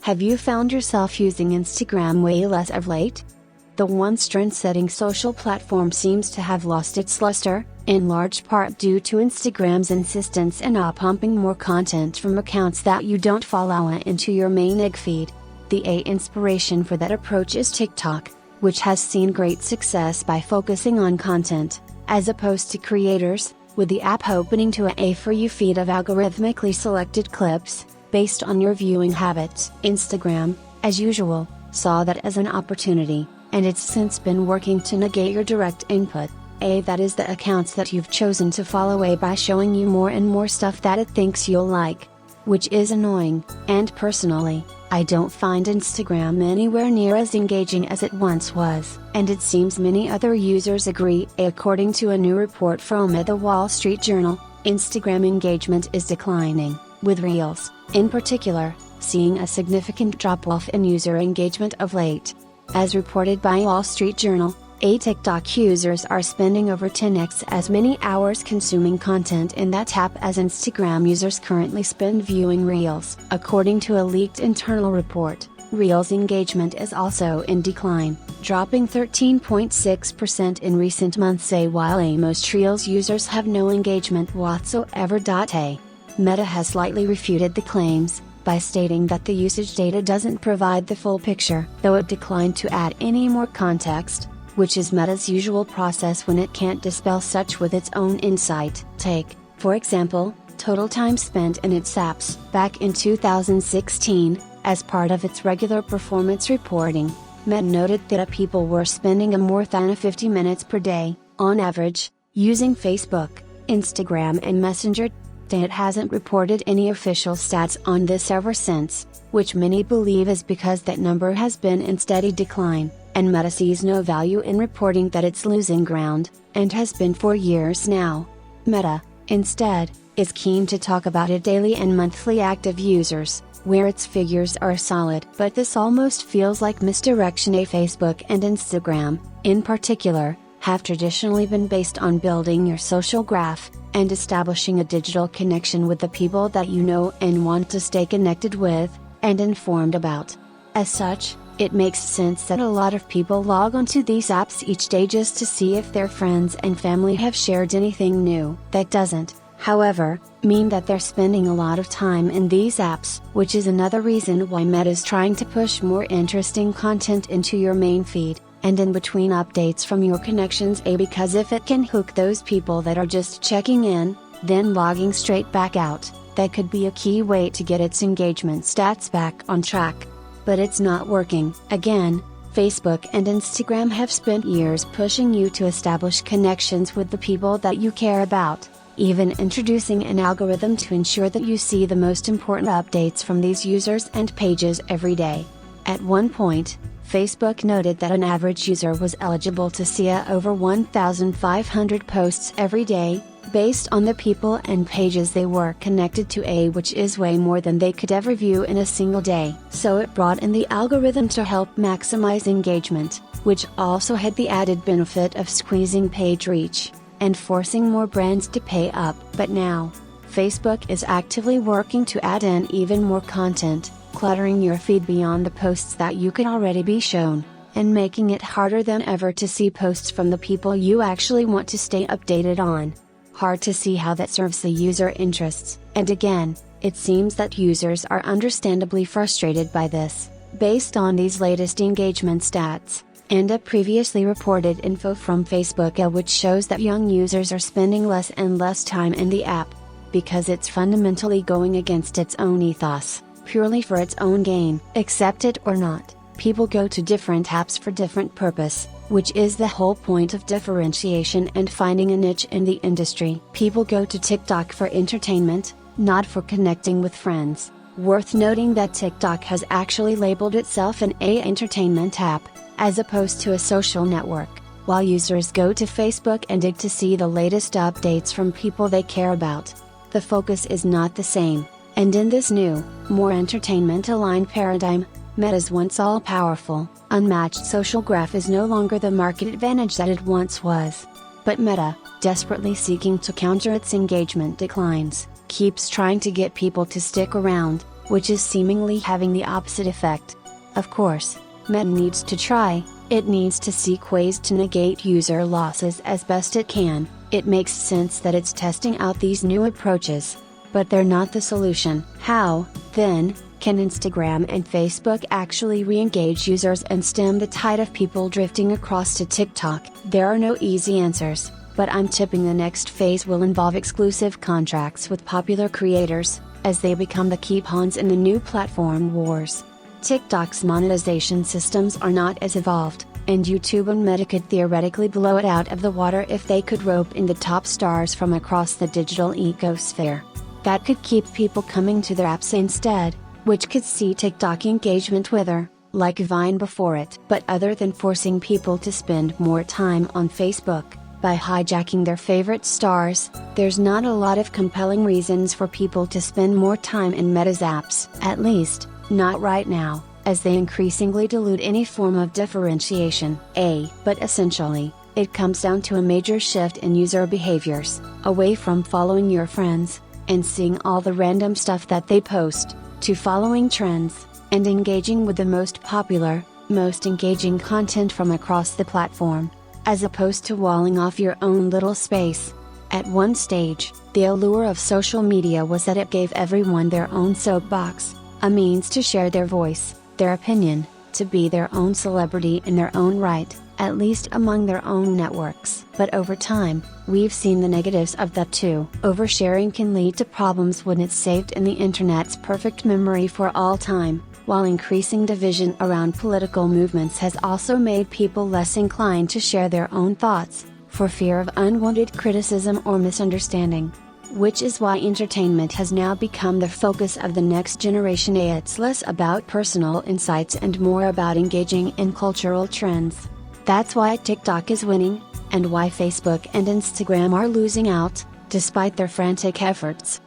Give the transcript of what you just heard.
Have you found yourself using Instagram way less of late? The once trend-setting social platform seems to have lost its luster, in large part due to Instagram's insistence in pumping more content from accounts that you don't follow into your main egg feed. The inspiration for that approach is TikTok, which has seen great success by focusing on content, as opposed to creators, with the app opening to a For You feed of algorithmically selected clips, based on your viewing habits. Instagram, as usual, saw that as an opportunity, and it's since been working to negate your direct input, that is the accounts that you've chosen to follow by showing you more and more stuff that it thinks you'll like. Which is annoying, and personally, I don't find Instagram anywhere near as engaging as it once was. And it seems many other users agree. According to a new report from The Wall Street Journal, Instagram engagement is declining, with Reels, in particular, seeing a significant drop-off in user engagement of late. As reported by Wall Street Journal, TikTok users are spending over 10x as many hours consuming content in that app as Instagram users currently spend viewing Reels. According to a leaked internal report, Reels engagement is also in decline, dropping 13.6% in recent months, while most Reels users have no engagement whatsoever. Meta has slightly refuted the claims, by stating that the usage data doesn't provide the full picture, though it declined to add any more context, which is Meta's usual process when it can't dispel such with its own insight. Take, for example, total time spent in its apps. Back in 2016, as part of its regular performance reporting, Meta noted that people were spending more than 50 minutes per day, on average, using Facebook, Instagram and Messenger. It hasn't reported any official stats on this ever since, which many believe is because that number has been in steady decline, and Meta sees no value in reporting that it's losing ground, and has been for years now. Meta, instead, is keen to talk about its daily and monthly active users, where its figures are solid. But this almost feels like misdirection. Facebook and Instagram, in particular, have traditionally been based on building your social graph, and establishing a digital connection with the people that you know and want to stay connected with, and informed about. As such, it makes sense that a lot of people log onto these apps each day just to see if their friends and family have shared anything new. That doesn't, however, mean that they're spending a lot of time in these apps, which is another reason why Meta is trying to push more interesting content into your main feed, and in between updates from your connections. Because if it can hook those people that are just checking in, then logging straight back out, that could be a key way to get its engagement stats back on track. But it's not working. Again, Facebook and Instagram have spent years pushing you to establish connections with the people that you care about, even introducing an algorithm to ensure that you see the most important updates from these users and pages every day. At one point, Facebook noted that an average user was eligible to see over 1,500 posts every day, based on the people and pages they were connected to, which is way more than they could ever view in a single day. So it brought in the algorithm to help maximize engagement, which also had the added benefit of squeezing page reach, and forcing more brands to pay up. But now, Facebook is actively working to add in even more content, cluttering your feed beyond the posts that you can already be shown, and making it harder than ever to see posts from the people you actually want to stay updated on. Hard to see how that serves the user interests, and again, it seems that users are understandably frustrated by this, based on these latest engagement stats, and a previously reported info from Facebook which shows that young users are spending less and less time in the app, because it's fundamentally going against its own ethos, purely for its own gain. Accept it or not, people go to different apps for different purpose, which is the whole point of differentiation and finding a niche in the industry. People go to TikTok for entertainment, not for connecting with friends. Worth noting that TikTok has actually labeled itself an entertainment app, as opposed to a social network, while users go to Facebook and X to see the latest updates from people they care about. The focus is not the same, and in this new, more entertainment-aligned paradigm, Meta's once all-powerful, unmatched social graph is no longer the market advantage that it once was. But Meta, desperately seeking to counter its engagement declines, keeps trying to get people to stick around, which is seemingly having the opposite effect. Of course, Meta needs to try, it needs to seek ways to negate user losses as best it can. It makes sense that it's testing out these new approaches. But they're not the solution. How, then, can Instagram and Facebook actually re-engage users and stem the tide of people drifting across to TikTok? There are no easy answers, but I'm tipping the next phase will involve exclusive contracts with popular creators, as they become the key pawns in the new platform wars. TikTok's monetization systems are not as evolved, and YouTube and Meta could theoretically blow it out of the water if they could rope in the top stars from across the digital ecosphere. That could keep people coming to their apps instead, which could see TikTok engagement wither, like Vine before it. But other than forcing people to spend more time on Facebook, by hijacking their favorite stars, there's not a lot of compelling reasons for people to spend more time in Meta's apps. At least, not right now, as they increasingly dilute any form of differentiation. But essentially, it comes down to a major shift in user behaviors, away from following your friends, and seeing all the random stuff that they post, to following trends, and engaging with the most popular, most engaging content from across the platform, as opposed to walling off your own little space. At one stage, the allure of social media was that it gave everyone their own soapbox, a means to share their voice, their opinion, to be their own celebrity in their own right, at least among their own networks. But over time, we've seen the negatives of that too. Oversharing can lead to problems when it's saved in the internet's perfect memory for all time, while increasing division around political movements has also made people less inclined to share their own thoughts, for fear of unwanted criticism or misunderstanding. Which is why entertainment has now become the focus of the next generation. It's less about personal insights and more about engaging in cultural trends. That's why TikTok is winning, and why Facebook and Instagram are losing out, despite their frantic efforts.